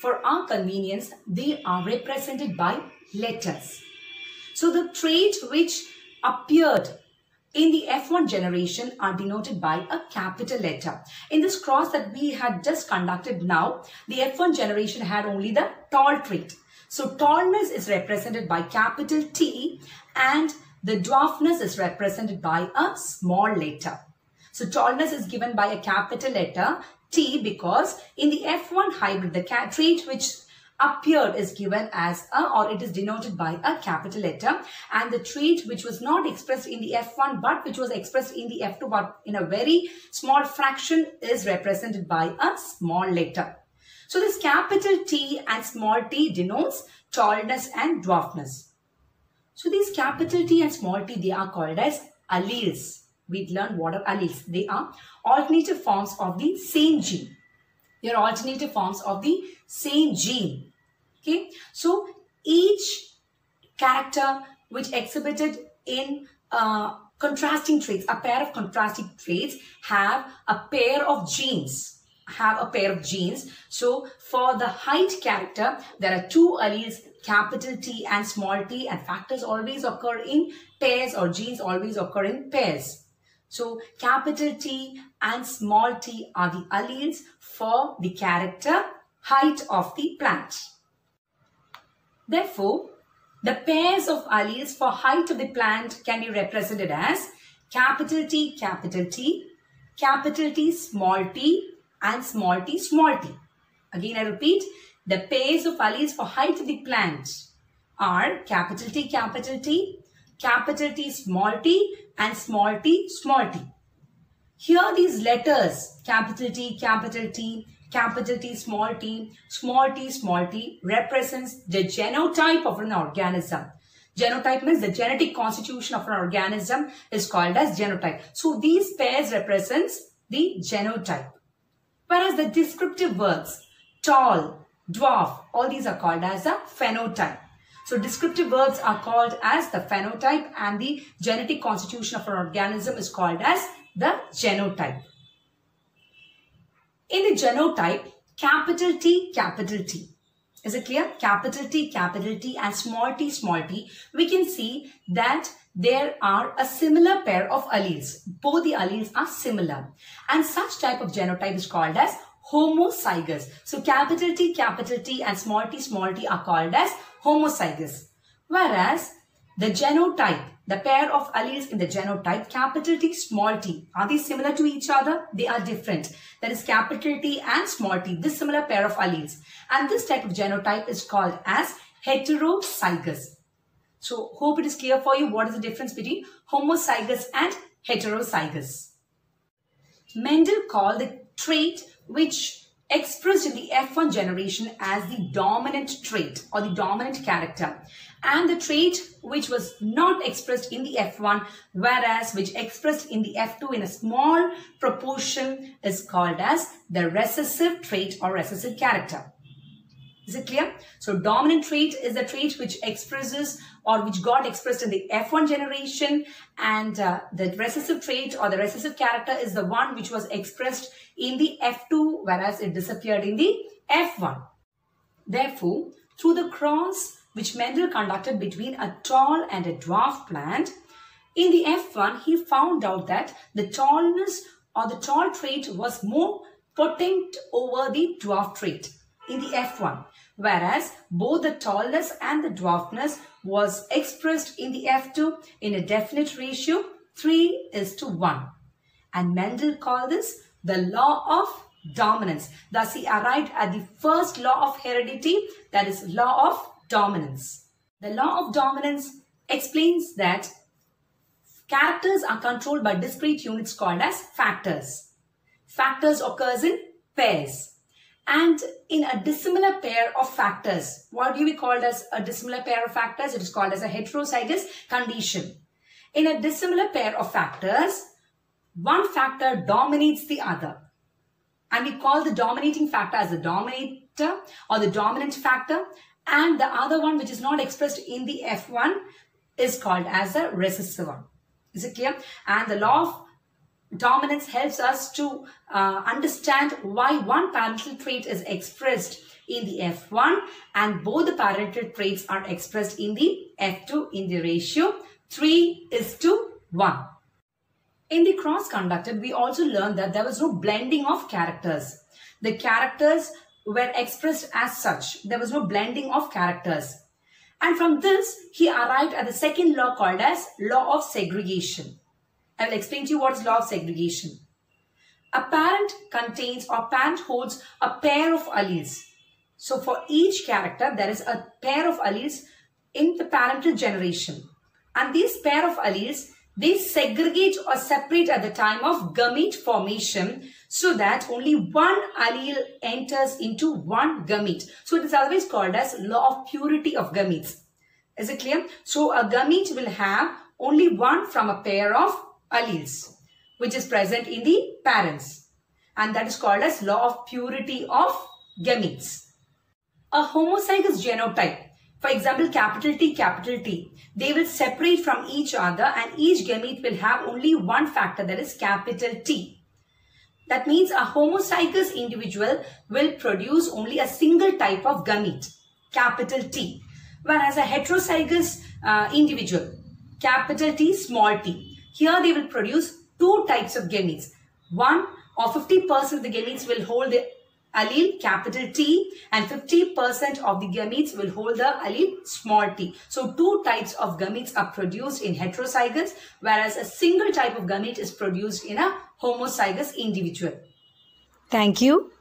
for our convenience, they are represented by letters. So the traits which appeared in the F1 generation are denoted by a capital letter. In this cross that we had just conducted now, the F1 generation had only the tall trait. So tallness is represented by capital T and the dwarfness is represented by a small letter. So tallness is given by a capital letter T because in the F1 hybrid, the trait which appeared is given as a, or it is denoted by a capital letter, and the trait which was not expressed in the F1 but which was expressed in the F2 but in a very small fraction is represented by a small letter. So this capital T and small t denotes tallness and dwarfness. So these capital T and small t, they are called as alleles. We've learned what are alleles. They are alternative forms of the same gene. They are alternative forms of the same gene. Okay. So each character which exhibited in contrasting traits, a pair of contrasting traits, have a pair of genes. So for the height character, there are two alleles, capital T and small t, and factors always occur in pairs, or genes always occur in pairs. So capital T and small t are the alleles for the character height of the plant. Therefore, the pairs of alleles for height of the plant can be represented as capital T, capital T, capital T, small t, and small t, small t. Again, I repeat, the pairs of alleles for height of the plant are capital T, capital T, capital T, small t, and small t, small t. Here these letters, capital T, capital T, capital T, small t, small t, small t, represents the genotype of an organism. Genotype means the genetic constitution of an organism is called as genotype. So these pairs represents the genotype. Whereas the descriptive words, tall, dwarf, all these are called as a phenotype. So descriptive verbs are called as the phenotype and the genetic constitution of an organism is called as the genotype. In the genotype, capital T, capital T. Is it clear? Capital T and small t, we can see that there are a similar pair of alleles. Both the alleles are similar. And such type of genotype is called as homozygous. So capital T and small t are called as homozygous. Whereas the genotype, the pair of alleles in the genotype, capital T, small t, are they similar to each other? They are different. That is capital T and small t, this similar pair of alleles. And this type of genotype is called as heterozygous. So hope it is clear for you what is the difference between homozygous and heterozygous. Mendel called the trait which expressed in the F1 generation as the dominant trait or the dominant character, and the trait which was not expressed in the F1, whereas which expressed in the F2 in a small proportion, is called as the recessive trait or recessive character. Is it clear? So dominant trait is the trait which expresses or which got expressed in the F1 generation, and the recessive trait or the recessive character is the one which was expressed in the F2, whereas it disappeared in the F1. Therefore, through the cross which Mendel conducted between a tall and a dwarf plant, in the F1 he found out that the tallness or the tall trait was more potent over the dwarf trait in the F1, whereas both the tallness and the dwarfness was expressed in the F2 in a definite ratio 3:1. And Mendel called this the law of dominance. Thus he arrived at the first law of heredity, that is law of dominance. The law of dominance explains that characters are controlled by discrete units called as factors. Factors occurs in pairs. And in a dissimilar pair of factors, what do we call as a dissimilar pair of factors? It is called as a heterozygous condition. In a dissimilar pair of factors, one factor dominates the other. And we call the dominating factor as the dominator or the dominant factor. And the other one which is not expressed in the F1 is called as a recessive one. Is it clear? And the law of dominance helps us to understand why one parental trait is expressed in the F1 and both the parental traits are expressed in the F2 in the ratio 3:1. In the cross-conducted, we also learned that there was no blending of characters. The characters were expressed as such. There was no blending of characters. And from this, he arrived at the second law called as law of segregation. I will explain to you what is law of segregation. A parent contains or parent holds a pair of alleles. So for each character, there is a pair of alleles in the parental generation. And these pair of alleles, they segregate or separate at the time of gamete formation so that only one allele enters into one gamete. So it is always called as law of purity of gametes. Is it clear? So a gamete will have only one from a pair of alleles which is present in the parents. And that is called as law of purity of gametes. A homozygous genotype, for example, capital T, they will separate from each other and each gamete will have only one factor, that is capital T. That means a homozygous individual will produce only a single type of gamete, capital T. Whereas a heterozygous individual, capital T, small t, here they will produce two types of gametes. One or 50% of the gametes will hold the allele capital T and 50% of the gametes will hold the allele small t. So two types of gametes are produced in heterozygous, whereas a single type of gamete is produced in a homozygous individual. Thank you.